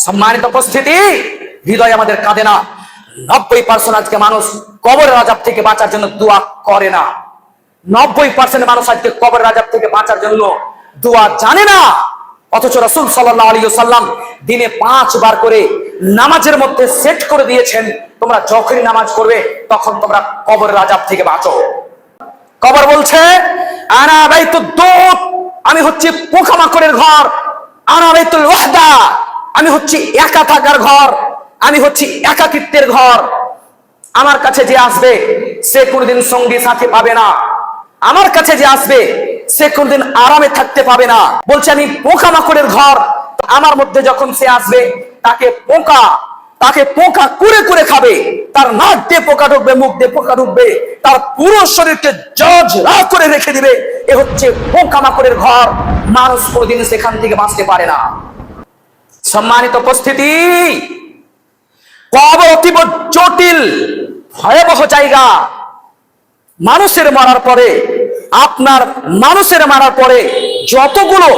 সম্মানিত উপস্থিতি, হৃদয় আমাদের কাঁদে না। 90% আজকে মানুষ কবরের আযাব থেকে বাঁচার জন্য দোয়া করে না। 90% মানুষ আজকে কবরের আযাব থেকে বাঁচার জন্য দোয়া জানে না। অথচ রাসূল সাল্লাল্লাহু আলাইহি ওয়াসাল্লাম দিনে 5 বার করে নামাজের মধ্যে সেট করে দিয়েছেন, তোমরা যখনই নামাজ করবে তখন তোমরা কবরের আযাব থেকে বাঁচো। কবর বলছে, আনা বাইতুদ দুত, আমি হচ্ছে পোকামাকড়ের ঘর। আনা বাইতুল ওয়াহদা, আমি হচ্ছি একা থাকার ঘর, আমি হচ্ছি একাকিত্বের ঘর। আমার কাছে যে আসবে সে কোনদিন সঙ্গী সাথী পাবে না। আমার কাছে যে আসবে সে কোনদিন আরামে থাকতে পাবে না। বলছে আমি পোকামাকড়ের ঘর। আমার মধ্যে যখন সে আসবে তাকে পোকা কুরে কুরে খাবে। তার নাক দিয়ে পোকা ঢুকবে, মুখ দিয়ে পোকা ঢুকবে, তার পুরো শরীরকে জর্জরা করে রেখে দিবে। এ হচ্ছে পোকামাকড়ের ঘর। মানুষ কোনদিন সেখান থেকে বাঁচতে পারে না। সম্মানিত উপস্থিতি, কবর অতীব জটিল ভয়াবহ জায়গা। মানুষের মারার পরে যতগুলো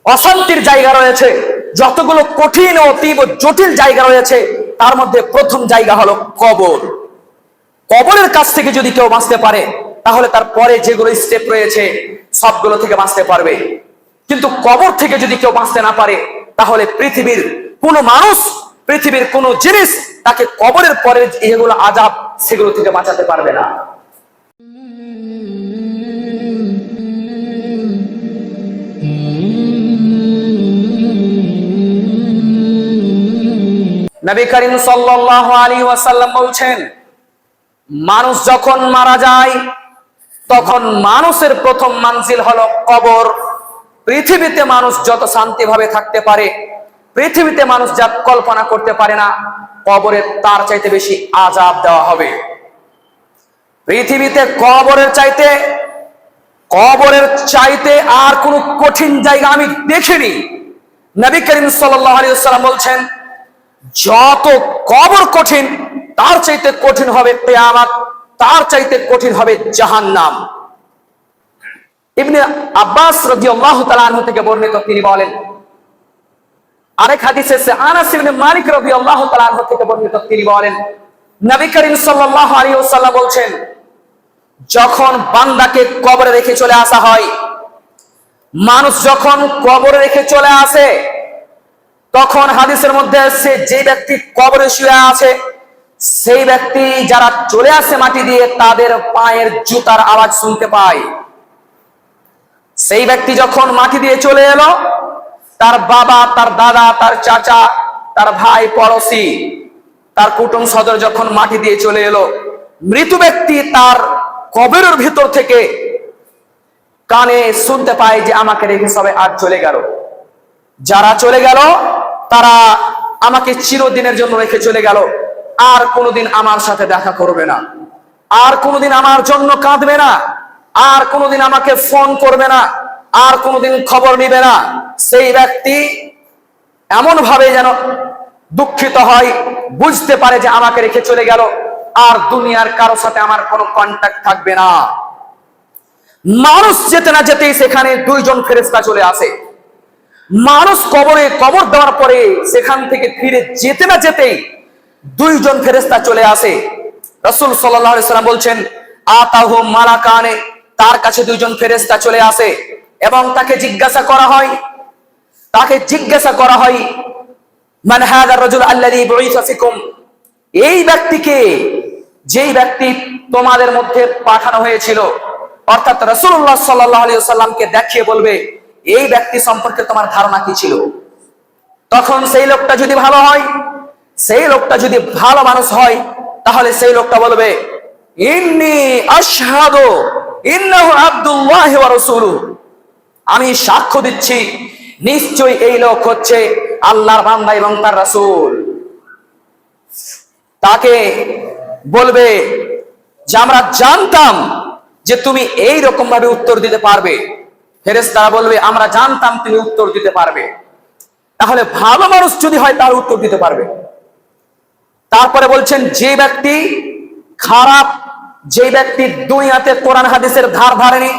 অশান্তির জায়গা রয়েছে, যতগুলো কঠিন ও অতীব জটিল জায়গা রয়েছে, তার মধ্যে প্রথম জায়গা হলো কবর। কবরের কাছ থেকে যদি কেউ বাঁচতে পারে তাহলে তার পরে যেগুলো স্টেপ রয়েছে সবগুলো থেকে বাঁচতে পারবে। কিন্তু কবর থেকে যদি কেউ বাঁচতে না পারে তাহলে পৃথিবীর কোনো মানুষ, পৃথিবীর কোনো জিনিস তাকে কবরের পরে যেগুলো আযাব সেগুলো থেকে বাঁচাতে পারবে না। নবী করিম সাল্লাল্লাহু আলাইহি ওয়াসাল্লাম বলছেন, মানুষ যখন মারা যায় তখন মানুষের প্রথম মানজিল হলো কবর। পৃথিবীতে মানুষ যত শান্তিভাবে থাকতে পারে, পৃথিবীতে মানুষ যা কল্পনা করতে পারে না, কবরে তার চাইতে বেশি আযাব দেওয়া হবে। পৃথিবীতে কবরের চাইতে আর কোন কঠিন জায়গা আমি দেখিনি। নবী করিম সাল্লাল্লাহু আলাইহি ওয়াসাল্লাম বলছেন, যত কবর কঠিন তার চাইতে কঠিন হবে কিয়ামত, তার চাইতে কঠিন হবে জাহান্নাম। ইবনে আব্বাস রাদিয়াল্লাহু তাআলা আনহু থেকে বর্ণিত, তিনি বলেন, আরেক হাদিসে আনাস ইবনে মালিক রাদিয়াল্লাহু তাআলা আনহু থেকে বর্ণিত, তিনি বলেন, নবী করিম সাল্লাল্লাহু আলাইহি ওয়াসাল্লাম বলছেন, যখন বান্দাকে কবরে রেখে চলে আসা হয়, মানুষ যখন কবরে রেখে চলে আসে, তখন হাদিসের মধ্যে আসছে যে ব্যক্তি কবরে শুয়ে আছে সেই ব্যক্তি যারা চলে আসে মাটি দিয়ে তাদের পায়ের জুতার আওয়াজ শুনতে পায়। সেই ব্যক্তি যখন মাটি দিয়ে চলে এলো, তার বাবা, তার দাদা, তার চাচা, তার ভাই, পড়োশি, তার কুটুম সদর যখন মাটি দিয়ে চলে এলো, মৃত ব্যক্তি তার কবরের ভিতর থেকে কানে শুনতে পায় যে আমাকে রেখে সবাই আজ চলে গেল। যারা চলে গেল তারা আমাকে চিরদিনের জন্য রেখে চলে গেল, আর কোনোদিন আমার সাথে দেখা করবে না, আর কোনোদিন আমার জন্য কাঁদবে না, আর কোনোদিন আমাকে ফোন করবে না, আর কোনোদিন খবর নিবে না। সেই ব্যক্তি এমন ভাবে যেন দুঃখিত হয়, বুঝতে পারে যে আমাকে রেখে চলে গেল, আর দুনিয়ার কারো সাথে আমার কোনো কন্টাক্ট থাকবে না। মানুষ যেতে না যেতেই সেখানে 2 জন ফেরেশতা চলে আসে। মানুষ কবর দেওয়ার পরে সেখান থেকে ফিরে যেতে না যেতেই 2 জন ফেরেশতা চলে আসে। রাসূল সাল্লাল্লাহু আলাইহি ওয়াসাল্লাম বলছেন, আতাহু মালাকানে, তার কাছে 2 জন ফেরেশতা চলে আসে এবং তাকে জিজ্ঞাসা করা হয়, মান হাযা রাজুল আল্লাযী বুইসা ফিকুম, এই ব্যক্তিকে, যেই ব্যক্তি তোমাদের মধ্যে পাঠানো হয়েছিল। অর্থাৎ রাসূলুল্লাহ সাল্লাল্লাহু আলাইহি ওয়াসাল্লামকে দেখিয়ে বলবে, এই ব্যক্তি সম্পর্কে তোমার ধারণা কি ছিল? তখন সেই লোকটা যদি ভালো হয়, সেই লোকটা যদি ভালো মানুষ হয়, তাহলে সেই লোকটা বলবে, ইন্নী আশহাদু ইন্নাহু আবদুল্লাহি ওয়া রাসূলুহু, আমি সাক্ষ্য দিচ্ছি নিশ্চয়ই এই লোক হচ্ছে আল্লাহর বান্দা এবং তার রাসূল। তাকে বলবে যে আমরা জানতাম যে তুমি এই রকম ভাবে উত্তর দিতে পারবে। ফেরেশতারা বলবে, আমরা জানতাম তুমি উত্তর দিতে পারবে। তাহলে ভালো মানুষ যদি হয় তার উত্তর দিতে পারবে। তারপরে বলছেন, যে ব্যক্তি খারাপ, যে ব্যক্তি দুনিয়াতে কোরআন হাদিসের ধার ধারেনি,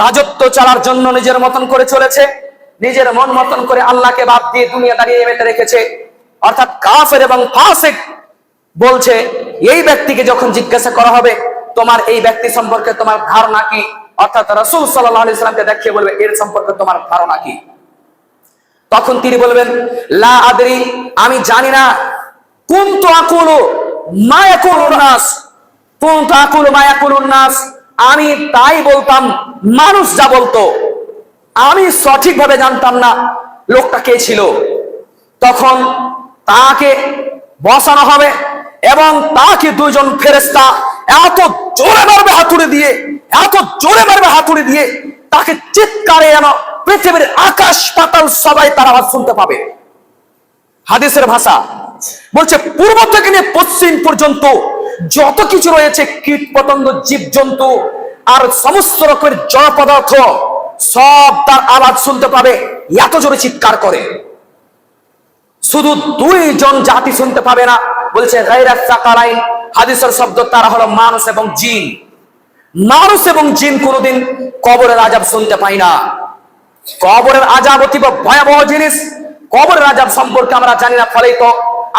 রাজত্ব চালার জন্য নিজের মতন করে চলেছে, নিজের মন মতন করে আল্লাহকে বাদ দিয়ে দুনিয়াদারি মেতে রেখেছে, অর্থাৎ কাফের এবং ফাসিক। বলছে এই ব্যক্তিকে যখন জিজ্ঞাসা করা হবে তোমার এই ব্যক্তি সম্পর্কে তোমার ধারণা কি, অর্থাৎ রাসূল সাল্লাল্লাহু আলাইহি ওয়াসাল্লামকে দেখিয়ে বলবে এর সম্পর্কে তোমার ধারণা কি, তখন তিনি বলবেন লা আদরি, আমি জানি না। কুনতু আকুলু মা ইয়াকুলুন নাস, কুনতু আকুলু মা ইয়াকুলুন নাস, আমি তাই বলতাম মানুষ যা বলতো, আমি সঠিকভাবে জানতাম না লোকটা কে ছিল। তখন তাকে বসানো হবে এবং তাকে দুইজন ফেরেশতা এত জোরে মারবে হাতুড়ি দিয়ে, এত জোরে মারবে হাতুড়ি দিয়ে, তাকে চিৎকারে যেন পৃথিবীর আকাশ পাতাল সবাই তার আওয়াজ শুনতে পাবে। হাদিসের ভাষা বলছে পূর্ব থেকে নিয়ে পশ্চিম পর্যন্ত যত কিছু রয়েছে, কীট পতঙ্গ, জীবজন্তু আর সমস্ত রকমের জড় পদার্থ সব তার আওয়াজ শুনতে পাবে, এত জোরে চিৎকার করে। শুধু দুইজন জাতি শুনতে পাবে না, বলছে গায়রাস সাকালাইন, হাদিসের শব্দ তারা হলো মানুষ এবং জিন। মানুষ এবং জিন কোনোদিন কবরের আযাব শুনতে পায় না। কবরের আযাব অতি ভয়াবহ জিনিস। কবরের আযাব সম্পর্কে আমরা জানি না, ফলেই তো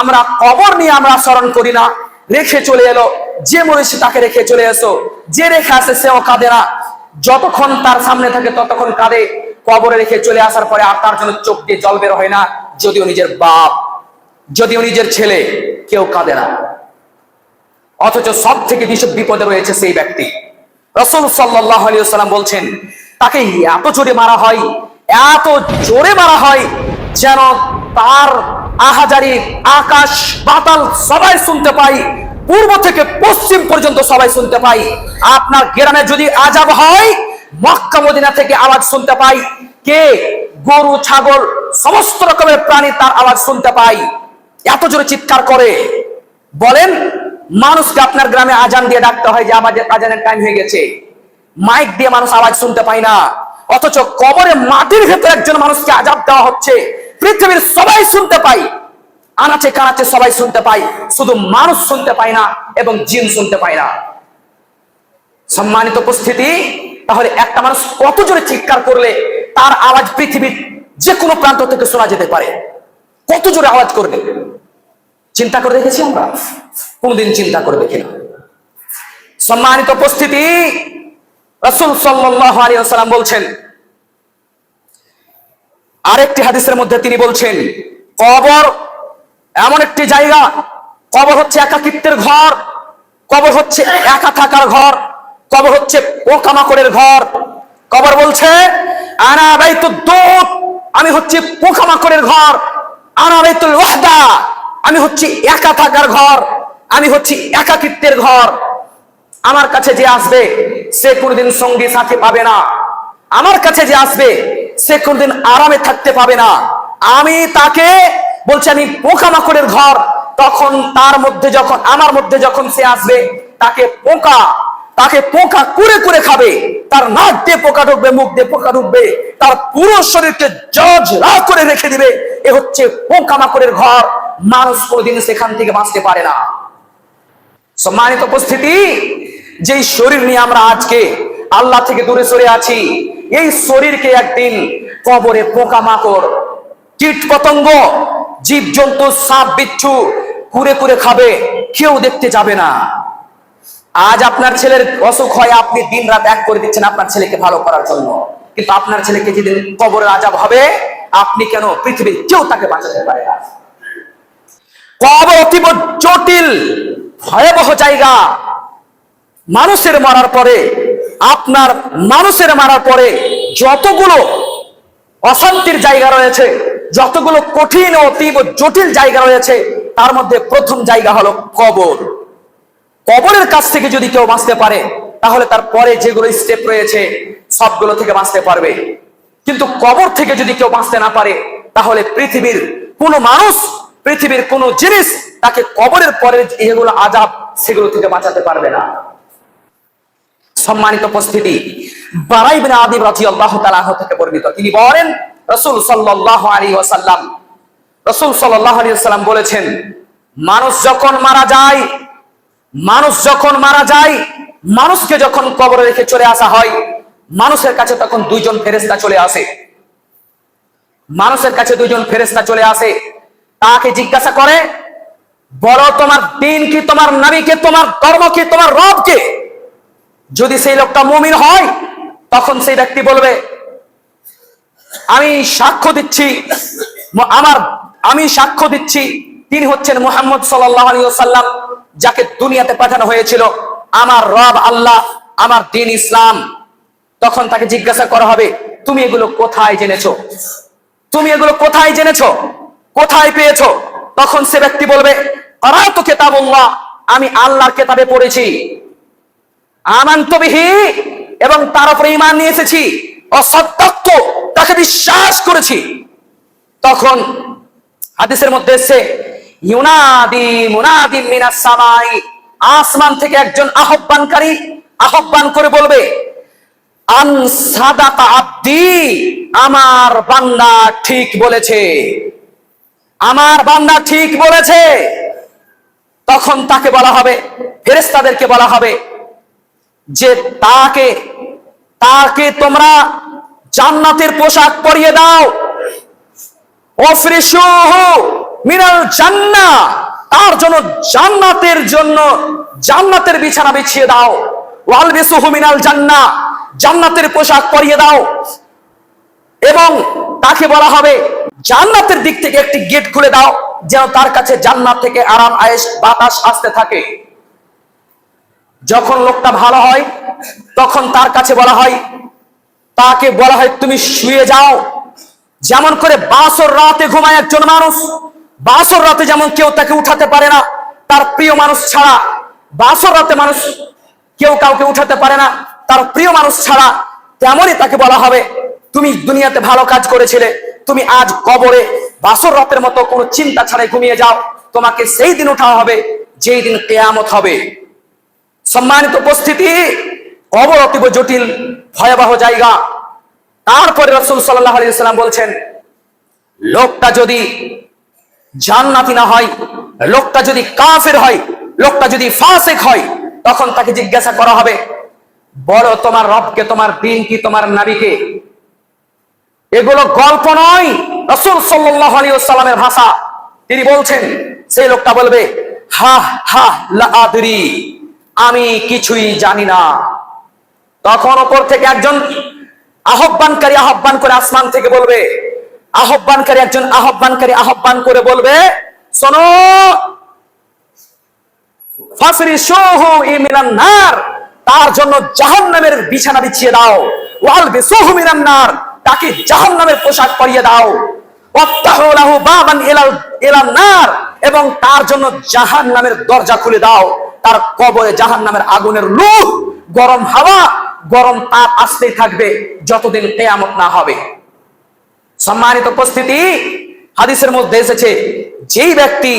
আমরা কবর নিয়ে আমরা স্মরণ করি না। রেখে চলে এলো, যে মনীষী তাকে রেখে চলে এসো, যে রেখে আসে সেও কাঁদে না, যতক্ষণ তার সামনে থাকে ততক্ষণ কাঁদে। কবরে রেখে চলে আসার পরে আর তার জন্য চোখ দিয়ে জল বের হয় না, যদিও নিজের বাপ, যদিও নিজের ছেলে, কেউ কাঁদে না। অথচ সব থেকে বিপদে রয়েছে সেই ব্যক্তি। রাসূল সাল্লাল্লাহু আলাইহি ওয়াসাল্লাম বলছেন তাকে এত জোরে মারা হয়, এত জোরে মারা হয় যেন তার আহাজারি আকাশ পাতাল সবাই শুনতে পায়, পূর্ব থেকে পশ্চিম পর্যন্ত সবাই শুনতে পায়। আপনার গ্রামে যদি আযাব হয়, মক্কা মদিনা থেকে আওয়াজ শুনতে পায়। কে? গরু, ছাগল, সমস্ত রকমের প্রাণী তার আওয়াজ শুনতে পায়, এত জোরে চিৎকার করে। বলেন মানুষকে আপনার গ্রামে আজান দিয়ে ডাকতে হয় যে আমাদের আজানের টাইম হয়ে গেছে, মাইক দিয়ে মানুষ আওয়াজ শুনতে পায় না। অথচ কবরে মাটির ভেতরে একজন মানুষকে আযাব দেওয়া হচ্ছে, পৃথিবীর সবাই শুনতে পায়, আনাচে কানাচে সবাই শুনতে পায়, শুধু মানুষ শুনতে পায় না এবং জিন শুনতে পায় না। সম্মানিত উপস্থিতি, তাহলে একটা মানুষ কত জোরে চিৎকার করলে তার আওয়াজ পৃথিবীর যে কোনো প্রান্ত থেকে শোনা যেতে পারে, কত জোরে আওয়াজ করবে চিন্তা করে দেখেছি আমরা? কোনদিন চিন্তা করে দেখি না। সম্মানিত উপস্থিতি, রাসূল সাল্লাল্লাহু আলাইহি ওয়াসাল্লাম বলছেন আরেকটি হাদিসের মধ্যে, তিনি বলছেন কবর এমন একটি জায়গা, কবর হচ্ছে একাকিত্বের ঘর, কবর হচ্ছে একা থাকার ঘর, কবর হচ্ছে পোকামাকড়ের ঘর। কবর বলছে আনা বাইতুদ দুত, আমি হচ্ছে পোকামাকড়ের ঘর। আনা বাইতুল ওয়াহদা, আমি হচ্ছে একা থাকার ঘর, আমি হচ্ছে একাকিত্বের ঘর। আমার কাছে যে আসবে সে কোনদিন সঙ্গী সাথী পাবে না, আমার কাছে যে আসবে সে কোনদিন আরামে থাকতে পাবে না। আমি তাকে বলছি আমি পোকামাকড়ের ঘর, তখন তার মধ্যে যখন আমার মধ্যে যখন সে আসবে তাকে পোকা কুরে কুরে খাবে, তার নাক দিয়ে পোকা ঢুকবে, মুখ দিয়ে পোকা ঢুকবে, তার পুরো শরীরকে জর্জরা করে রেখে দিবে। এ হচ্ছে পোকামাকড়ের ঘর, মানুষ কোনদিন সেখান থেকে বাঁচতে পারে না। সম্মানিত উপস্থিতি, যেই শরীর নিয়ে আমরা আজকে আল্লাহ থেকে দূরে সরে আছি, এই শরীরকে একদিন কবরে পোকামাকড়, কীট পতঙ্গ, জীবজন্তু, সাপ বিচ্ছু কুরে কুরে খাবে, কেউ দেখতে যাবে না। আজ আপনার ছেলের অসুখ হয়, আপনি দিন রাত এক করে দিচ্ছেন আপনার ছেলেকে ভালো করার জন্য, কিন্তু আপনার ছেলেকে যেদিন কবরের আযাব হবে, আপনি কেন পৃথিবীর কেউ তাকে বাঁচাতে পারে না। কবর অতীব জটিল ভয়াবহ জায়গা। মানুষের মারার পরে, আপনার মানুষের মারার পরে যতগুলো অশান্তির জায়গা রয়েছে, যতগুলো কঠিন ও অতীব জটিল জায়গা রয়েছে, তার মধ্যে প্রথম জায়গা হলো কবর। কবরের কাছ থেকে যদি কেউ বাঁচতে পারে, তাহলে তার পরে যেগুলো স্টেপ রয়েছে সবগুলো থেকে বাঁচতে পারবে। কিন্তু কবর থেকে যদি কেউ বাঁচতে না পারে, তাহলে পৃথিবীর কোনো মানুষ, পৃথিবীর কোনো জিনিস তাকে কবরের পরে যেগুলো আযাব সেগুলো থেকে বাঁচাতে পারবে না। সম্মানিত উপস্থিতি, বারা ইবনে আযিব রাদিয়াল্লাহু তাআলা আনহু থেকে বর্ণিত, তিনি বলেন রাসূল সাল্লাল্লাহু আলাইহি ওয়াসাল্লাম বলেছেন মানুষ যখন মারা যায়, মানুষকে যখন কবরে রেখে চলে আসা হয়, মানুষের কাছে তখন দুইজন ফেরেশতা চলে আসে। মানুষের কাছে দুইজন ফেরেশতা চলে আসে, তাকে জিজ্ঞাসা করে, বলো তোমার দিন কি, তোমার নবী কে, তোমার ধর্ম কি, তোমার রব কে? যদি সেই লোকটা মুমিন হয় তখন সেই ব্যক্তি বলবে, আমি সাক্ষ্য দিচ্ছি তিনি হচ্ছেন মুহাম্মদ সাল্লাল্লাহু আলাইহি ওয়াসাল্লাম, যাকে দুনিয়াতে পাঠানো হয়েছিল, আমার রব আল্লাহ, আমার দ্বীন ইসলাম। তখন তাকে জিজ্ঞাসা করা হবে, তুমি এগুলো কোথায় জেনেছো? তুমি এগুলো কোথায় জেনেছো, কোথায় পেয়েছো? তখন সে ব্যক্তি বলবে, ক্বারাতু কিতাবাল্লাহ, আমি আল্লাহর কিতাবে পড়েছি, আমানতু বিহি, এবং তার উপরে ঈমান নিয়ে এসেছি, অসাদ্দাকতু, তাকে বিশ্বাস করেছি। তখন হাদিসের মধ্যে এসেছে, ইউনাদি মুনাদিন মিনাস সামাই, আসমান থেকে একজন আহ্বানকারী আহ্বান করে বলবে, আন সাদাকা আব্দি, আমার বান্দা ঠিক বলেছে, আমার বান্দা ঠিক বলেছে। তখন তাকে বলা হবে, ফেরেশতাদেরকে বলা হবে যে তাকে তোমরা জান্নাতের পোশাক পরিয়ে দাও, ওয়াফরিশুহু মিনাল জান্নাহ, তার জন্য জান্নাতের বিছানা বিছিয়ে দাও, ওয়ালবিসুহু মিনাল জান্নাহ, জান্নাতের পোশাক পরিয়ে দাও। এবং তাকে বলা হবে, জান্নাতের দিক থেকে একটি গেট খুলে দাও, যেন তার কাছে জান্নাত থেকে আরাম আয়েশ বাতাস আসতে থাকে। যখন লোকটা ভালো হয় তখন তার কাছে তাকে বলা হয় তুমি শুয়ে যাও। যেমন করে বাসর রাতে ঘুমায় একজন মানুষ, বাসর রাতে যেমন কেউ তাকে উঠাতে পারে না তার প্রিয় মানুষ ছাড়া, বাসর রাতে মানুষ কেউ কাউকে উঠাতে পারে না তার প্রিয় মানুষ ছাড়া, তেমনই তাকে বলা হবে, তুমি দুনিয়াতে ভালো কাজ করেছিলে, তুমি আজ কবরে বাসর রাতের মতো কোনো চিন্তা ছাড়াই ঘুমিয়ে যাও, তোমাকে সেই দিন উঠানো হবে যেই দিন কিয়ামত হবে। সম্মানিত উপস্থিতি, কবর অতীব জটিল ভয়াবহ জায়গা। তারপরে রাসূল সাল্লাল্লাহু আলাইহি ওয়াসাল্লাম বলছেন, লোকটা যদি জান্নাতি না হয়, লোকটা যদি কাফের হয়, লোকটা যদি ফাসিক হয়, তখন তাকে জিজ্ঞাসা করা হবে, বলো তোমার রবকে, তোমার দ্বীন কি, তোমার নবীকে? এগুলো গল্প নয়, রাসূল সাল্লাল্লাহু আলাইহি ওয়াসাল্লামের ভাষা। তিনি বলছেন, সেই লোকটা বলবে, হা হা লা আদরি, আমি কিছুই জানি না। তখন উপর থেকে একজন আহ্বানকারী আহ্বান করে আসমান থেকে বলবে, একজন আহ্বানকারী আহ্বান করে বলবে, শোনো, ফাফরিশুহু মিনান নার, তার জন্য জাহান্নামের বিছানা বিছিয়ে দাও, ওয়ালবিসুহু মিনান নার, তাকে জাহান্নামের পোশাক পরিয়ে দাও, ওয়াফতাহু লাহু বাবান ইলান নার, এবং তার জন্য জাহান্নামের দরজা খুলে দাও। তার কবরে জাহান্নামের আগুনের লু, গরম হাওয়া, গরম তাপ আসতেই থাকবে যতদিন কিয়ামত না হবে। সম্মানিত উপস্থিতি, হাদিসের মধ্যে এসেছে, যেই ব্যক্তি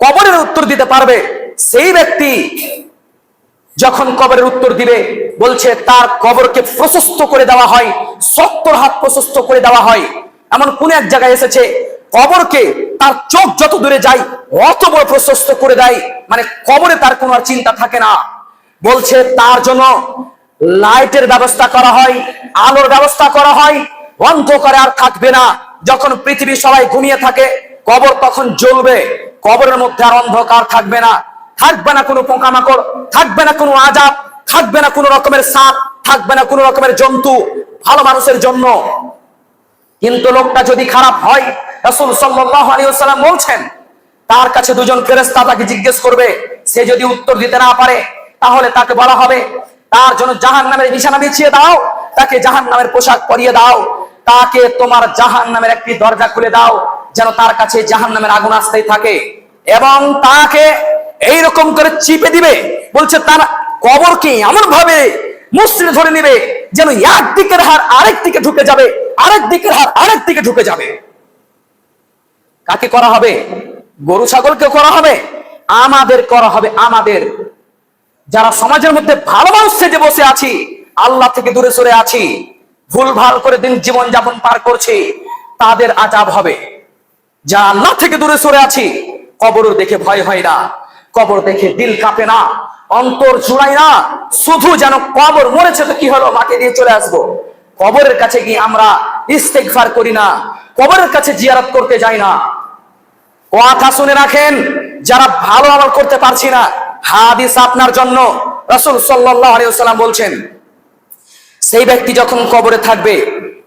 কবরের উত্তর দিতে পারবে, সেই ব্যক্তি যখন কবরের উত্তর দিবে, বলছে তার কবরকে প্রশস্ত করে দেওয়া হয়, 70 হাত প্রশস্ত করে দেওয়া হয়। এমন কোন এক জায়গায় এসেছে, কবরকে তার চোখ যত দূরে যায় অত বড় প্রশস্ত করে দেয়, মানে কবরে তার কোনো আর চিন্তা থাকে না। বলছে তার জন্য লাইটের ব্যবস্থা করা হয়, আলোর ব্যবস্থা করা হয়, অন্ধকারে আর থাকবে না। যখন পৃথিবী সবাই ঘুমিয়ে থাকে, কবর তখন জ্বলবে, কবরের মধ্যে আর অন্ধকার থাকবে না, থাকবে না কোনো পোকামাকড়, থাকবে না কোনো আযাব, থাকবে না কোনো রকমের সাপ, থাকবে না কোনো রকমের জন্তু, ভালো মানুষের জন্য। কিন্তু লোকটা যদি খারাপ হয়, রাসূল সাল্লাল্লাহু আলাইহি ওয়াসাল্লাম বলছেন, তার কাছে দুজন ফেরেশতা তাকে জিজ্ঞেস করবে, সে যদি উত্তর দিতে না পারে, তাহলে তাকে বলা হবে, তার জন্য জাহান্নামের বিছানা বিছিয়ে দাও, তাকে জাহান্নামের পোশাক পরিয়ে দাও, তাকে তোমার জাহান্নামের একটি দরজা খুলে দাও, যেন তার কাছে জাহান্নামের আগুন আসতেই থাকে, এবং তাকে এইরকম করে চিপে দিবে। বলছে তার কবরকে এমন ভাবে মুসড়ে ধরে নিবে, যেন এক দিকের হাড় আরেক দিকে ঢুকে যাবে, আরেক দিকের হাড় আরেক দিকে ঢুকে যাবে। কাকে করা হবে? গরু ছাগলকে করা হবে? আমাদের করা হবে। আমাদের যারা সমাজের মধ্যে ভালো মানুষ সেজে বসে আছি, আল্লাহ থেকে দূরে সরে আছি, ভুল ভাল করে দিন জীবন যাপন পার করছি, তাদের আযাব হবে। যা আল্লাহ থেকে দূরে সরে আছি, কবর দেখে ভয় হয় না, কবর দেখে দিল কাঁপে না, অন্তর জুড়াই না, শুধু যেন কবর মরেছে তো কি হলো, মাকে দিয়ে চলে আসবো। কবরের কাছে গিয়ে আমরা ইস্তেগফার করি না, কবরের কাছে জিয়ারত করতে যাই না। কথা শুনে রাখেন, যারা ভালো আমল করতে পারছি না, হাদিস আপনার জন্য। রাসূল সাল্লাল্লাহু আলাইহি ওয়াসাল্লাম বলছেন, সেই ব্যক্তি যখন কবরে থাকবে,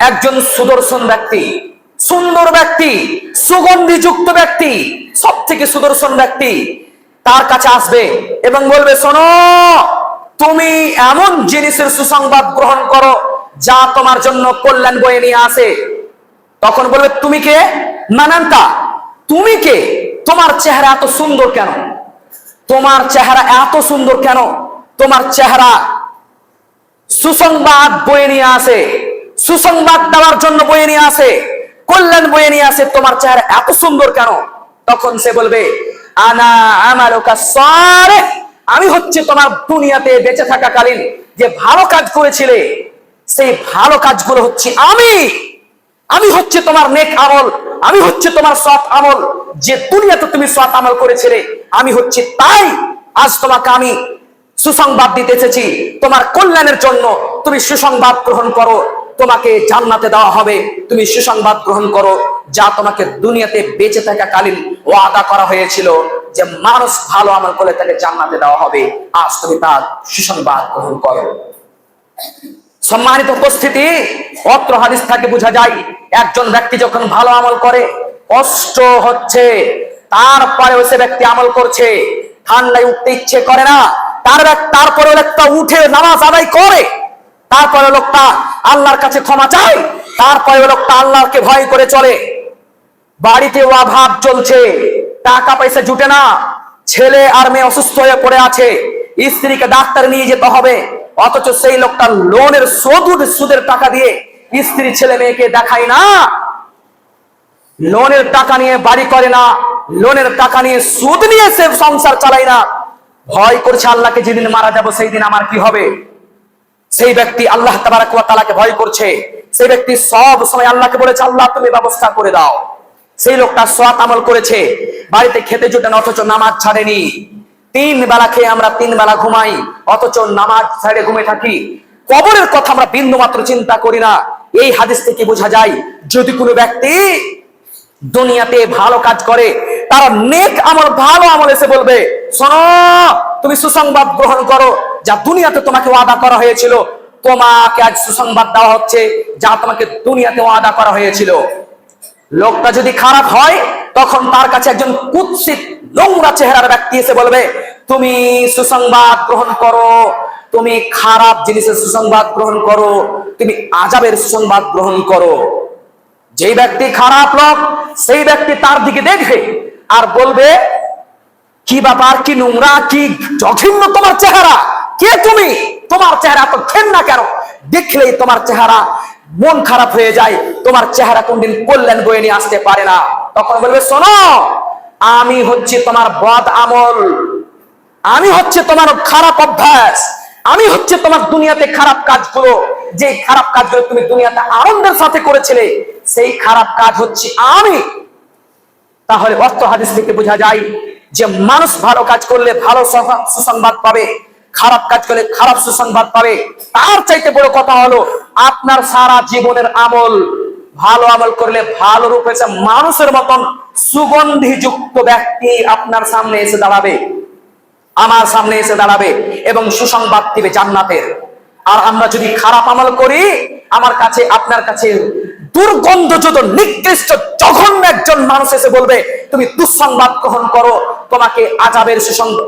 একজন সুদর্শন ব্যক্তি, সুন্দর ব্যক্তি, সুগন্ধিযুক্ত ব্যক্তি, সব থেকে সুদর্শন ব্যক্তি তার কাছে আসবে এবং বলবে, শোনো, তুমি এমন জিনিসের সুসংবাদ গ্রহণ করো যা তোমার জন্য কল্যাণ বয়ে নিয়ে আসে। তখন বলবে, তুমি কে? মানান্তা, তুমি কে? তোমার চেহারা এত সুন্দর কেন? তোমার চেহারা এত সুন্দর কেন? তোমার চেহারা সুসংবাদ বয়ে নিয়ে আসে, সুসংবাদ দেওয়ার জন্য বয়ে নিয়ে আসে, কল্যাণ বয়ে নিয়ে আসে, তোমার চেহারা এত সুন্দর কেন? তখন সে বলবে, আনা আমালুকা সালেহ, আমি হচ্ছে তোমার দুনিয়াতে বেঁচে থাকাকালীন যে ভালো কাজ করেছিলে, সেই ভালো কাজগুলো হচ্ছে আমি হচ্ছে তোমার নেক আমল, আমি হচ্ছে তোমার সৎ আমল, যে দুনিয়াতে তুমি সৎ আমল করেছিলে, আমি হচ্ছে তাই আজ তোমাকে আমি সুসংবাদ দিতে এসেছি তোমার কল্যাণের জন্য। তুমি সুসংবাদ গ্রহণ করো, তোমাকে জান্নাতে দেওয়া হবে। তুমি সুসংবাদ গ্রহণ করো, যা তোমাকে দুনিয়াতে বেঁচে থাকাকালীন ওয়াদা করা হয়েছিল যে মানুষ ভালো আমল করলে তাকে জান্নাতে দেওয়া হবে। আজ তুমি তার সুসংবাদ গ্রহণ করো। সম্মানিত উপস্থিতি, অত্র হাদিস থেকে বোঝা যায়, একজন ব্যক্তি যখন ভালো আমল করে, কষ্ট হচ্ছে, তারপরেও সে ব্যক্তি আমল করছে, ঠান্ডায় উঠতে ইচ্ছে করে না, তারপরে লোকটা উঠে নামাজ আদায় করে, তারপরে লোকটা আল্লাহর কাছে ক্ষমা চায়, তারপরে লোকটা আল্লাহকে ভয় করে চলে। বাড়িতে অভাব চলছে, টাকা পয়সা জুটে না, ছেলে আর মেয়ে অসুস্থ হয়ে পড়ে আছে, স্ত্রীকে ডাক্তার নিয়ে যেতে হবে, অথচ সেই লোকটা লোনের সুদের টাকা দিয়ে স্ত্রী ছেলে মেয়েকে দেখায় না, লোনের টাকা নিয়ে বাড়ি করে না, লোনের টাকা নিয়ে সুদ নিয়ে সে সংসার চালায় না, ভয় করছে আল্লাহকে যেদিন মারা যাব সেই দিন আমার কি হবে। সেই ব্যক্তি আল্লাহ তাবারক ওয়া তাআলাকে ভয় করছে, সেই ব্যক্তি সব সময় আল্লাহকে বলেছে, আল্লাহ তুমি ব্যবস্থা করে দাও। সেই লোকটা সৎ আমল করেছে, বাড়িতে খেতে জুটে না, অথচ নামাজ ছাড়েনি। 3 বেলা খেয়ে আমরা 3 বেলা ঘুমাই, অথচ নামাজ ছেড়ে ঘুমে থাকি। কবরের কথা আমরা বিন্দু মাত্র চিন্তা করি না। এই হাদিস থেকে বোঝা যায়, যদি কোনো ব্যক্তি দুনিয়াতে ভালো কাজ করে, তারা নেক আমল, ভালো আমল এসে বলবে, শোনো, তুমি সুসংবাদ গ্রহণ করো, যা দুনিয়াতে তোমাকে ওয়াদা করা হয়েছিল, তোমাকে আজ সুসংবাদ দেওয়া হচ্ছে যা তোমাকে দুনিয়াতে ওয়াদা করা হয়েছিল। লোকটা যদি খারাপ হয়, তখন তার কাছে একজন কুৎসিত নোংরা চেহারার ব্যক্তি এসে বলবে, তুমি সুসংবাদ গ্রহণ করো, তুমি খারাপ জিনিসের সুসংবাদ গ্রহণ করো, তুমি আযাবের সুসংবাদ গ্রহণ করো। যেই ব্যক্তি খারাপ লোক, সেই ব্যক্তি তার দিকে দেখবে আর বলবে, কি ব্যাপার, কি নোংরা, কি জঘন্য তোমার চেহারা, কে তুমি, তোমার চেহারা এত ঘেন্না কেন? দেখলেই তোমার চেহারা মন খারাপ হয়ে যায়, তোমার চেহারা কোনদিন কল্যাণ বয়ে নিয়ে আসতে পারে না। তখন বলবে, শোনো, আমি হচ্ছে তোমার বদ আমল, আমি হচ্ছে তোমার খারাপ অভ্যাস, আমি হচ্ছে তোমার দুনিয়াতে খারাপ কাজগুলো, যে খারাপ কাজগুলো তুমি দুনিয়াতে আনন্দের সাথে করেছিলে, সেই খারাপ কাজ হচ্ছে আমি। তাহলে অর্থ হাদিস থেকে বোঝা যায় যে মানুষ ভালো কাজ করলে ভালো সুসংবাদ পাবে, খারাপ কাজ করলে খারাপ সুসংবাদ পাবে। তার চাইতে বড় কথা হলো, আপনার সারা জীবনের আমল, ভালো আমল করলে ভালো রূপে মানুষের মতন সুগন্ধিযুক্ত ব্যক্তি আপনার সামনে এসে দাঁড়াবে, আমার সামনে এসে দাঁড়াবে এবং সুসংবাদ দিবে জান্নাতের। আর আমরা যদি খারাপ আমল করি, আমার কাছে, আপনার কাছে দুর্গন্ধযুক্ত, নিকৃষ্ট, জঘন্য একজন মানুষ এসে বলবে, তুমি দুঃসংবাদ গ্রহণ করো, তোমাকে আযাবের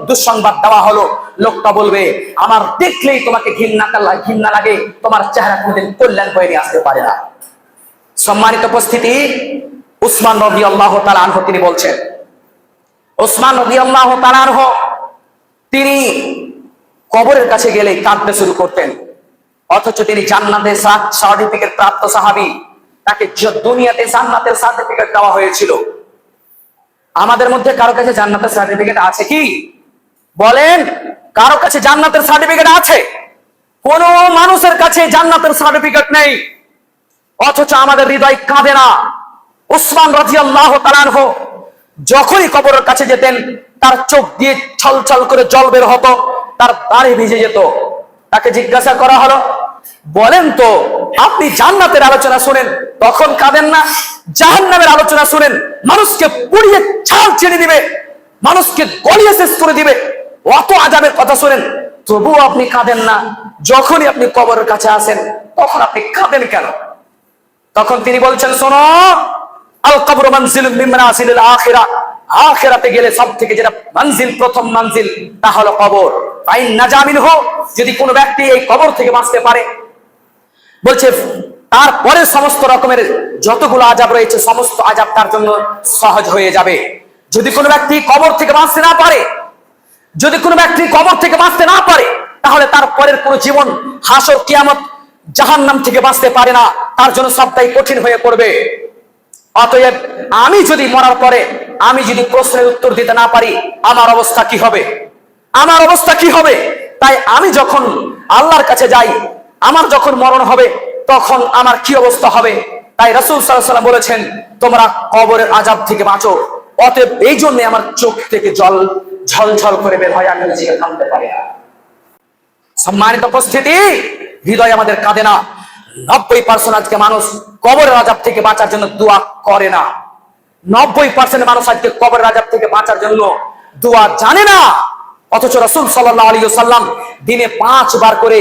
দুঃসংবাদ দেওয়া হলো। লোকটা বলবে, আমার দেখলেই তোমাকে ঘৃণা লাগে, তোমার চেহারা কোনদিন কল্যাণ হয়ে নিয়ে আসতে পারে না। সম্মানিত উপস্থিতি, উসমান রাদিয়াল্লাহু তাআলা আনহু তিনি বলছেন, উসমান রাদিয়াল্লাহু তাআলা আনহু তিনি কবরের কাছে গেলে কাঁদতে শুরু করতেন, অথচ তিনি জান্নাতের সার্টিফিকেট প্রাপ্ত সাহাবী, তাকে দুনিয়াতে জান্নাতের সার্টিফিকেট দেওয়া হয়েছিল। আমাদের মধ্যে কারো কাছে জান্নাতের সার্টিফিকেট আছে কি? বলেন, কারো কাছে জান্নাতের সার্টিফিকেট আছে? কোন মানুষের কাছে জান্নাতের সার্টিফিকেট নেই, অথচ আমাদের হৃদয় কাঁদে না। উসমান রাদিয়াল্লাহু তাআলা আনহু যখনই কবরের কাছে যেতেন, তার চোখ দিয়ে ছলছল করে জল বের হতো, তার দাড়ি ভিজে যেত। তাকে জিজ্ঞাসা করা হলো, বলেন তো, আপনি জান্নাতের আলোচনা শুনেন তখন কাঁদেন না? জাহান্নামের আলোচনা শুনেন, মানুষকে পুড়িয়ে ছাল ছেড়ে দিবে, মানুষকে গলিয়ে শেষ করে দিবে, অত আযাবের কথা শুনেন তবুও আপনি কাঁদেন না? যখনই আপনি কবরের কাছে আসেন তখন আপনি কাঁদেন কেন? তখন তিনি বলছেন, শোনো, আল কবরু মানজিলুম মিন মানাজিলিল আখিরাহ, আখিরাতে গেলে সবথেকে যেটা মানজিল, প্রথম মানজিল, তা হলো কবর। ফাইন নাজা মিনহু, যদি কোনো ব্যক্তি এই কবর থেকে বাঁচতে পারে, বলছে তারপরে সমস্ত রকমের যতগুলো আযাব রয়েছে সমস্ত আযাব তার জন্য সহজ হয়ে যাবে। যদি কোনো ব্যক্তি কবর থেকে বাঁচতে না পারে, যদি কোনো ব্যক্তি কবর থেকে বাঁচতে না পারে, তাহলে তার পরের কোন জীবন, হাসর, কিয়ামত, জাহান্নাম থেকে বাঁচতে পারে না, তার জন্য সবটাই কঠিন হয়ে পড়বে। অতএব আমি যদি মরার পরে আমি যদি প্রশ্নের উত্তর দিতে না পারি, আমার অবস্থা কি হবে? আমার অবস্থা কি হবে? তাই আমি যখন আল্লাহর কাছে যাই, আমার যখন মরণ হবে তখন আমার কি অবস্থা হবে? তাই রাসূল সাল্লাল্লাহু আলাইহি ওয়াসাল্লাম বলেছেন, তোমরা কবরের আযাব থেকে বাঁচো। অতএব এই জন্য আমার চোখ থেকে জল ঝলঝল করে বের হয়, আমি নিজেকে থামতে পারি না। সম্মানিত উপস্থিতি, হৃদয় আমাদের কাঁদে না। 90% আজকে মানুষ কবরের আযাব থেকে বাঁচার জন্য দোয়া করে না। 90% মানুষ আজকে কবরের আযাব থেকে বাঁচার জন্য দোয়া জানে না। অথচ রাসূল সাল্লাল্লাহু আলাইহি ওয়াসাল্লাম দিনে 5 বার করে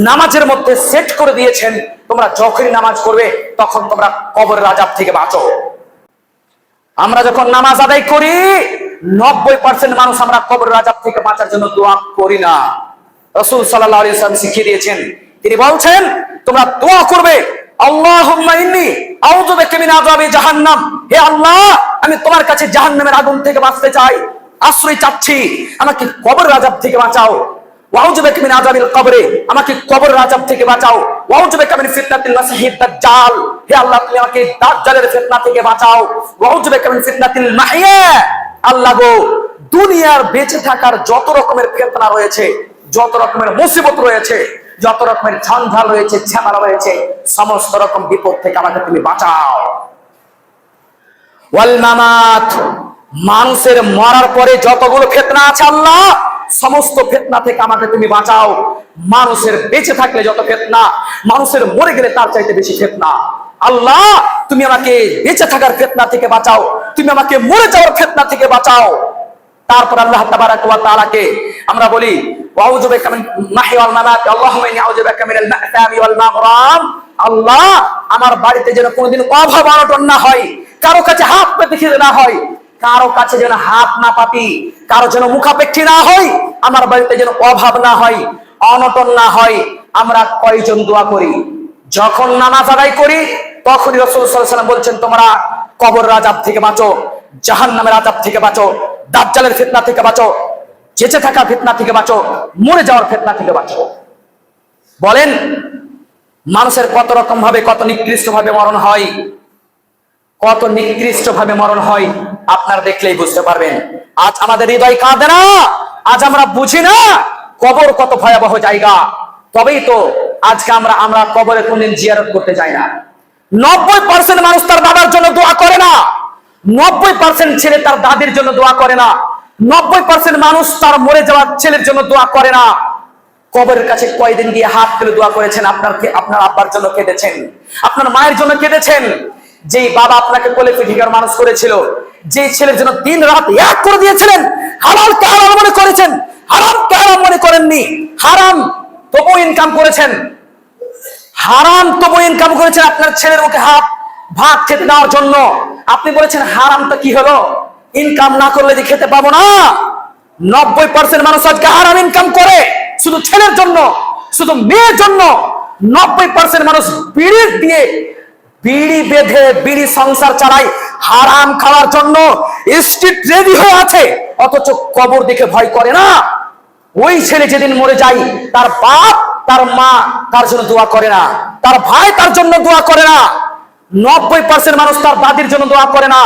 নামাজের মধ্যে সেট করে দিয়েছেন, তোমরা যখনই নামাজ করবে তখন তোমরা কবরের আযাব থেকে বাঁচো। আমরা যখন নামাজ আদায় করি 90% মানুষ আমরা কবরের আযাব থেকে বাঁচার জন্য দোয়া করি না। রাসূল সাল্লাল্লাহু আলাইহি ওয়াসাল্লাম শিখিয়ে দিয়েছেন, তিনি বলছেন তোমরা দোয়া করবে, আল্লাহুম্মা ইন্নী আউযু বিকা মিন আযাবি জাহান্নাম, হে আল্লাহ আমি তোমার কাছে জাহান্নামের আগুন থেকে বাঁচতে চাই, আশ্রয় চাচ্ছি, আমাকে কবরের আযাব থেকে বাঁচাও। ওয়াউযু বিকা মিন আযাবিল কবরে, আমাকে কবরের আযাব থেকে বাঁচাও। ওয়াউযু বিকা মিন ফিতনাতিল মাসিহিদ দাজ্জাল, হে আল্লাহ তুমি আমাকে দাজ্জালের ফিতনা থেকে বাঁচাও। ওয়াউযু বিকা মিন ফিতনাতিল মাহিয়া, আল্লাহ গো দুনিয়ার বেঁচে থাকার যত রকমের ফিতনা রয়েছে, যত রকমের মুসিবত রয়েছে, যত রকমের ঝঞ্ঝাল রয়েছে, ঝামেলা রয়েছে, সমস্ত রকম বিপদ থেকে আমাকে তুমি বাঁচাও। ওয়াল মামাত, মানুষের মরার পরে যতগুলো ফিতনা আছে আল্লাহ সমস্ত ফিতনা থেকে আমাকে তুমি বাঁচাও। মানুষের বেঁচে থাকলে যত ফিতনা, মানুষের মরে গেলে তার চাইতে বেশি ফিতনা। আল্লাহ তুমি আমাকে বেঁচে থাকার ফিতনা থেকে বাঁচাও, তুমি আমাকে মরে যাওয়ার ফিতনা থেকে বাঁচাও। তারপর আল্লাহ তাবারাক ওয়া তাআলাকে আমরা বলি, ওয়াউযু বিকা মিন মাহইয়া ওয়াল মামাত, আল্লাহুম্মা ইন্নী আউযু বিকা মিনাল মা'সামি ওয়াল মাগরাম, আল্লাহ আমার বাড়িতে যেন কোনোদিন অভাব অনটন না হয়, কারো কাছে হাত পেতে খেতে না হয়, কারো কাছে যেন হাত না পাতি, কারো যেন মুখাপেক্ষী না হয়, আমার বাড়িতে যেন অভাব না হয়, অনটন না হয়। আমরা কয়জন দোয়া করি? যখন নামাজ আদায় করি তখনই রাসূল সাল্লাল্লাহু আলাইহি ওয়াসাল্লাম বলছেন তোমরা কবরের আযাব থেকে বাঁচো, জাহান্নামের আযাব থেকে বাঁচো, দাজ্জালের ফিতনা থেকে বাঁচো, বেঁচে থাকা ফিতনা থেকে বাঁচো, মরে যাওয়ার ফিতনা থেকে বাঁচো। বলেন মানুষের কত রকম ভাবে, কত নিকৃষ্ট ভাবে মরণ হয়, কত নিকৃষ্ট ভাবে মরণ হয়, আপনারা দেখলেই বুঝতে পারবেন। আজ আমাদের হৃদয় কাঁদে না, আজ আমরা বুঝি না কবর কত ভয়াবহ জায়গা। তবেই তো আজকে আমরা কবরে কোনদিন জিয়ারত করতে যাই না। 90% মানুষ তার বাবার জন্য দোয়া করে না, 90% ছেলে তার দাদির জন্য দোয়া করে না, 90% মানুষ তার মরে যাওয়া ছেলের জন্য দোয়া করে না। কবরের কাছে কয়দিন গিয়ে হাত তুলে দোয়া করেছেন? আপনার আব্বার জন্য কেঁদেছেন, আপনার মায়ের জন্য কেঁদেছেন। যেই বাবা আপনাকে কোলে পিঠে মানুষ করেছিল, যেই ছেলের জন্য দিন রাত এক করে দিয়েছিলেন, হালালকে হারাম মনে করেছেন, হারামকে হারাম মনে করেননি, হারাম তবু ইনকাম করেছেন, হারাম তবু ইনকাম করেছেন আপনার ছেলের মুখে ভাত খেতে দেওয়ার জন্য। আপনি বলেছেন হারামটা কি হলো, ইনকাম না করলে যে খেতে পাবো না। 90% মানুষ আজকে হারাম ইনকাম করে শুধু ছেলের জন্য, শুধু মেয়ের জন্য। 90% মানুষ বিড়ি বেঁধে বিড়ি সংসার চালায় হারাম খাওয়ার জন্য, স্ট্রিট রেডি হয়ে আছে, অথচ কবর দেখে ভয় করে না। ওই ছেলে যেদিন মরে যায় তার বাপ তার মা তার জন্য দোয়া করে না, তার ভাই তার জন্য দোয়া করে না। 90% মানুষ তার দাদির জন্য দোয়া করে না,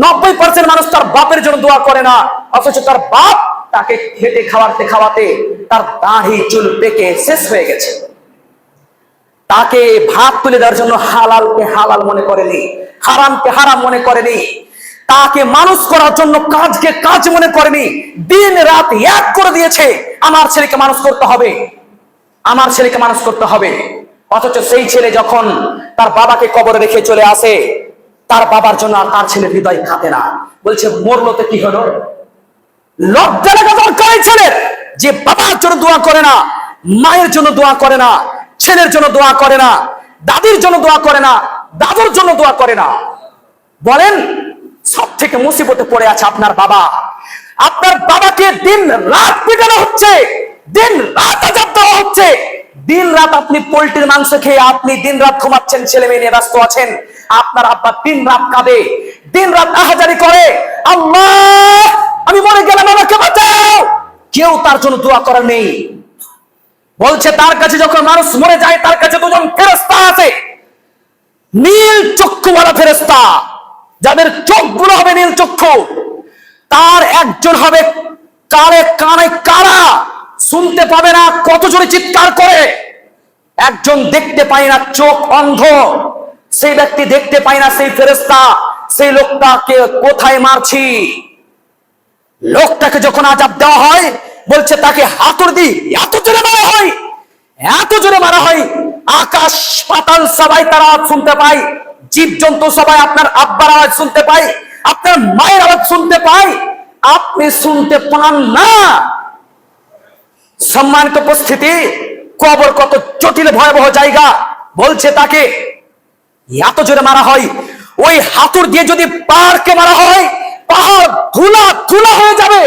90% মানুষ তার বাপের জন্য দোয়া করে না, অথচ তার বাপ তাকে খেতে খাওয়াতে খাওয়াতে তার দাড়ি চুল পেকে শেষ হয়ে গেছে। তাকে ভাত তুলে দেওয়ার জন্য হালালকে হালাল মনে করেনি, হারামকে হারাম মনে করেনি। তাকে মানুষ করার জন্য কাজকে কাজ মনে করেনি, দিন রাত এক করে দিয়েছে আমার ছেলেকে মানুষ করতে হবে, আমার ছেলেকে মানুষ করতে হবে। অথচ সেই ছেলে যখন তার বাবাকে কবরে রেখে চলে আসে, তার বাবার জন্য আর তার ছেলের হৃদয় কাঁদে না। বলছে মরলো তো কি হলো? লজ্জা লাগা দরকার এই ছেলের, যে বাবার জন্য দোয়া করে না, মায়ের জন্য দোয়া করে না, ছেলের জন্য দোয়া করে না, দাদির জন্য দোয়া করে না, দাদুর জন্য দোয়া করে না। বলেন সব থেকে মুসিবতে পড়ে আছে আপনার বাবা। আপনার বাবাকে দিন রাত পিটানো হচ্ছে, দিন রাত আযাব দেওয়া হচ্ছে। দিন রাত আপনি পোল্ট্রির মাংস খেয়ে আপনি দিন রাত ঘুমাচ্ছেন, ছেলে মেয়ে নিয়ে ব্যস্ত আছেন। আপনার আব্বা দিন রাত কাঁদে, দিন রাত আহাজারি করে, আল্লাহ আমি মরে গেলাম, আমাকে বাঁচাও। কেউ তার জন্য দোয়া করার নেই। বলছে তার কাছে যখন মানুষ মরে যায়, তার কাছে দুজন ফেরেশতা আছে, নীল চক্ষুওয়ালা ফেরেশতা, যাদের চোখগুলো হবে নীল চক্ষু। তার একজন হবে কানে কানে কারা, শুনতে পাবে না, কত জোরে চিৎকার করে। একজন দেখতে পায় না, চোখ অন্ধ, সেই ব্যক্তি দেখতে পায় না সেই ফেরেশতা সেই লোকটাকে কোথায় মারছি। লোকটাকে যখন আযাব দেওয়া হয়, বলছে তাকে হাতুড়ি দিয়ে এত জোরে মারা হয়, এত জোরে মারা হয়, আকাশ পাতাল সবাই তার আওয়াজ শুনতে পায়, জীবজন্তু সবাই আপনার আব্বার আওয়াজ শুনতে পায়, আপনার মায়ের আওয়াজ শুনতে পায়, আপনি শুনতে পান না। সম্মানিত উপস্থিতি, কবর কত জটিল ভয়াবহ জায়গা। বলছে তাকে এত জোরে মারা হয়, ওই হাতুড় দিয়ে যদি পাহাড়কে মারা হয়, পাহাড় ধুলা ধুলা হয়ে যাবে।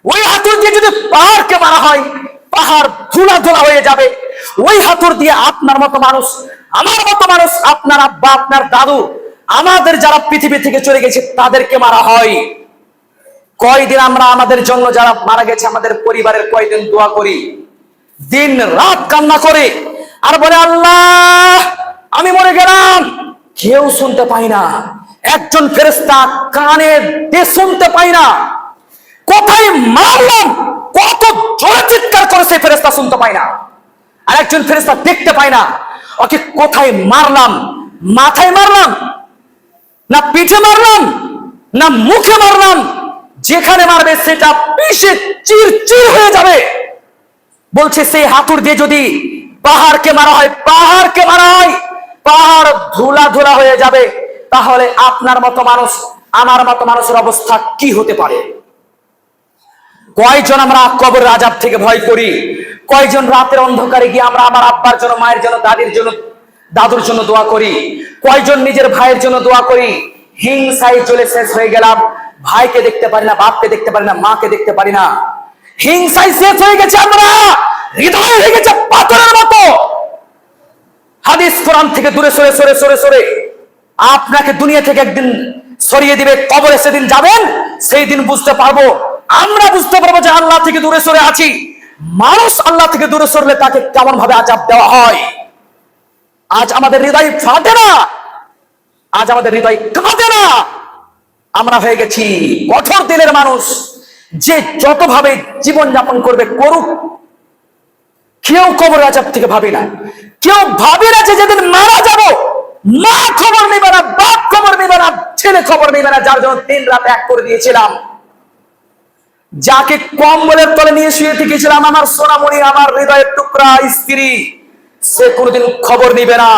ওই হাতুড় দিয়ে যদি পাহাড়কে মারা হয়, পাহাড় ধুলা ধুলা হয়ে যাবে। ওই হাতুড় দিয়ে আপনার মতো মানুষ, আমার মতো মানুষ, আপনার আব্বা, আপনার দাদু, আমাদের যারা পৃথিবী থেকে চলে গেছে তাদেরকে মারা হয়। কয়দিন আমরা আমাদের জন্য যারা মারা গেছে আমাদের পরিবারের কয়দিন দোয়া করি, দিন রাত কান্না করে, আর বলে আল্লাহ আমি মরে গেলাম। কেউ শুনতে পায় না, একজন ফেরেশতা কানে দিয়ে শুনতে পায় না, কোথায় মারলাম কত জোরে চিৎকার করে সেই ফেরেশতা শুনতে পায় না। আর একজন ফেরেশতা দেখতে পায় না, ওকে কোথায় মারলাম, মাথায় মারলাম না পিঠে মারলাম না মুখে মারলাম, যেখানে মারবে সেটা পিষে চিরচির হয়ে যাবে। বলছে সেই হাতুড় দিয়ে যদি পাহাড়কে মারা হয়, পাহাড়কে মারা হয়, পাহাড় ধুলা ধুলা হয়ে যাবে। তাহলে আপনার মতো মানুষ, আমার মতো মানুষের অবস্থা কি হতে পারে? কয়জন আমরা কবরের আযাব থেকে ভয় করি? কয়জন রাতের অন্ধকারে গিয়ে আমরা আমার আব্বার জন্য, মায়ের জন্য, দাদির জন্য, দাদুর জন্য দোয়া করি? কয়জন নিজের ভাইয়ের জন্য দোয়া করি? হিংসায় চলে শেষ হয়ে গেলাম, ভাইকে দেখতে পারি না, বাপকে দেখতে পারি না, মাকে দেখতে পারি না। হিংসায় শেষ হয়ে গেছে আমরা, হৃদয় হয়ে গেছে পাথরের মতো। হাদিস কোরআন থেকে দূরে সরে সরে সরে সরে আপনাকে দুনিয়া থেকে একদিন সরিয়ে দিবে। কবরে সেদিন যাবেন, সেই দিন বুঝতে পারবো, আমরা বুঝতে পারবো যে আল্লাহ থেকে দূরে সরে আছি। মানুষ আল্লাহ থেকে দূরে সরলে তাকে কেমন ভাবে আযাব দেওয়া হয়। আজ আমাদের হৃদয় ফাটে না, আজ আমাদের হৃদয় কাঁদে না। আমরা হয়ে গেছি কঠোর দিলের মানুষ, যে যতভাবে জীবন যাপন করবে করুক। কেউ কবরের আযাব থেকে ভাবি না, কেউ ভাবি না যে যেদিন মারা যাব মা খবর নেবে না, বাপ খবর নেবে না, ছেলে খবর নেবে না, যার জন্য দিন রাত এক করে দিয়েছিলাম, যাকে কম্বলের তলে নিয়ে শুয়ে থেকেছিলাম, আমার সোনামণি, আমার হৃদয়ের টুকরা স্ত্রী, সে কোনোদিন খবর নিবে না।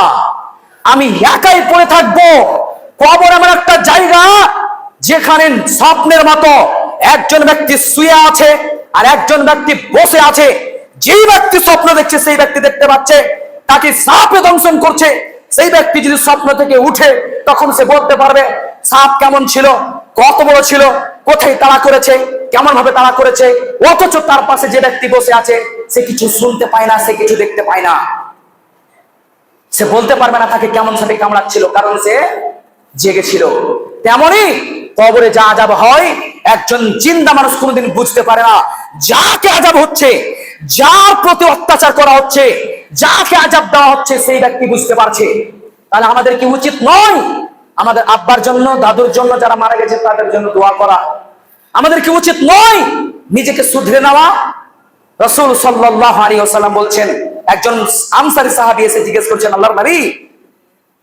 আমি একাই পড়ে থাকবো। কবর এমন একটা জায়গা যেখানে স্বপ্নের মতো একজন ব্যক্তি শুয়ে আছে আর একজন ব্যক্তি বসে আছে। যেই ব্যক্তি স্বপ্ন দেখছে সেই ব্যক্তি দেখতে পাচ্ছে তাকে সাপে দংশন করছে। সেই ব্যক্তি যদি স্বপ্ন থেকে উঠে তখন সে বলতে পারবে সাপ কেমন ছিল, কত বড় ছিল, কোথায় তাড়া করেছে, কেমন ভাবে তাড়া করেছে। অথচ তার পাশে যে ব্যক্তি বসে আছে সে কিছু শুনতে পায় না, সে কিছু দেখতে পায় না, সে বলতে পারবে না তাকে কেমন সাপে কামড়াচ্ছিল, কারণ সে জেগেছিল। তেমনি কবরে যা আযাব হয় একজন জিন্দা মানুষ কোনোদিন বুঝতে পারে না। যাকে আযাব হচ্ছে, যার প্রতি অত্যাচার করা হচ্ছে, যাকে আযাব দেওয়া হচ্ছে সেই ব্যক্তি বুঝতে পারছে। তাহলে আমাদের কি উচিত নয় আমাদের আব্বার জন্য, দাদুর জন্য, যারা মারা গেছে তাদের জন্য দোয়া করা? আমাদের কি উচিত নয় নিজেকে শুধরে নেওয়া? রাসূল সাল্লাল্লাহু আলাইহি ওয়াসাল্লাম বলছেন, একজন আনসারী সাহাবী এসে জিজ্ঞেস করছেন, আল্লাহর নবী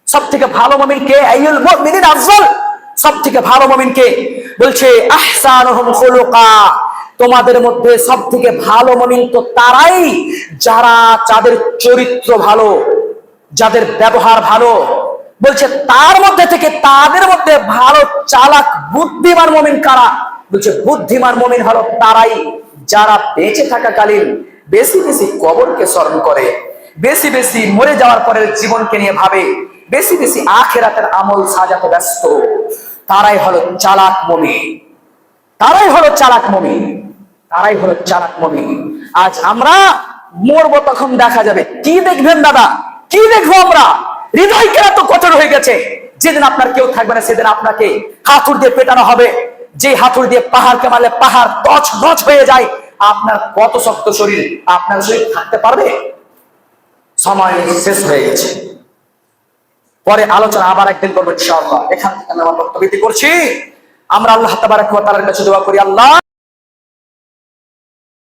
সব থেকে ভালো মুমিন কে? আইয়ুল মুমিনিন আফজাল, সব থেকে ভালো মুমিন কে? বলছে আহসানুহুম খুলুকা, তোমাদের মধ্যে সব থেকে ভালো মুমিন তো তারাই যাদের চরিত্র ভালো, যাদের ব্যবহার ভালো। বলছে তার মধ্যে থেকে তাদের মধ্যে ভালো চালাক বুদ্ধিমান মুমিন কারা? বলছে বুদ্ধিমান মুমিন হলো তারাই যারা বেঁচে থাকাকালীন বেশি বেশি কবরকে স্মরণ করে, বেশি বেশি মরে যাওয়ার পরের জীবনকে নিয়ে ভাবে, বেশি বেশি আখিরাতের আমল সাজাতে ব্যস্ত। তারাই হলো চালাক মুমিন, তারাই হলো চালাক মুমিন, তারাই হলো চালাক মুমিন। আজ আমরা মরবো, তখন দেখা যাবে। কি দেখবেন দাদা, কি দেখবো আমরা? হৃদয় কেন তো কঠোর হয়ে গেছে। যেদিন আপনার কেউ থাকবে না, সেদিন আপনাকে হাতুড় দিয়ে পেটানো হবে। যে হাতুড় দিয়ে পাহাড়কে মারলে পাহাড় তছ নছ হয়ে যায়, আপনার কত শক্ত শরীর, আপনার শরীর থাকতে পারবে? সময় শেষ হয়ে গেছে। পরে আলোচনা আবার একদিন করবো ইনশাআল্লাহ। এখান থেকে আমি আমার বক্তব্য করছি। আমরা আল্লাহ তাবারাক ওয়া তাআলার কাছে দোয়া করি, আল্লাহ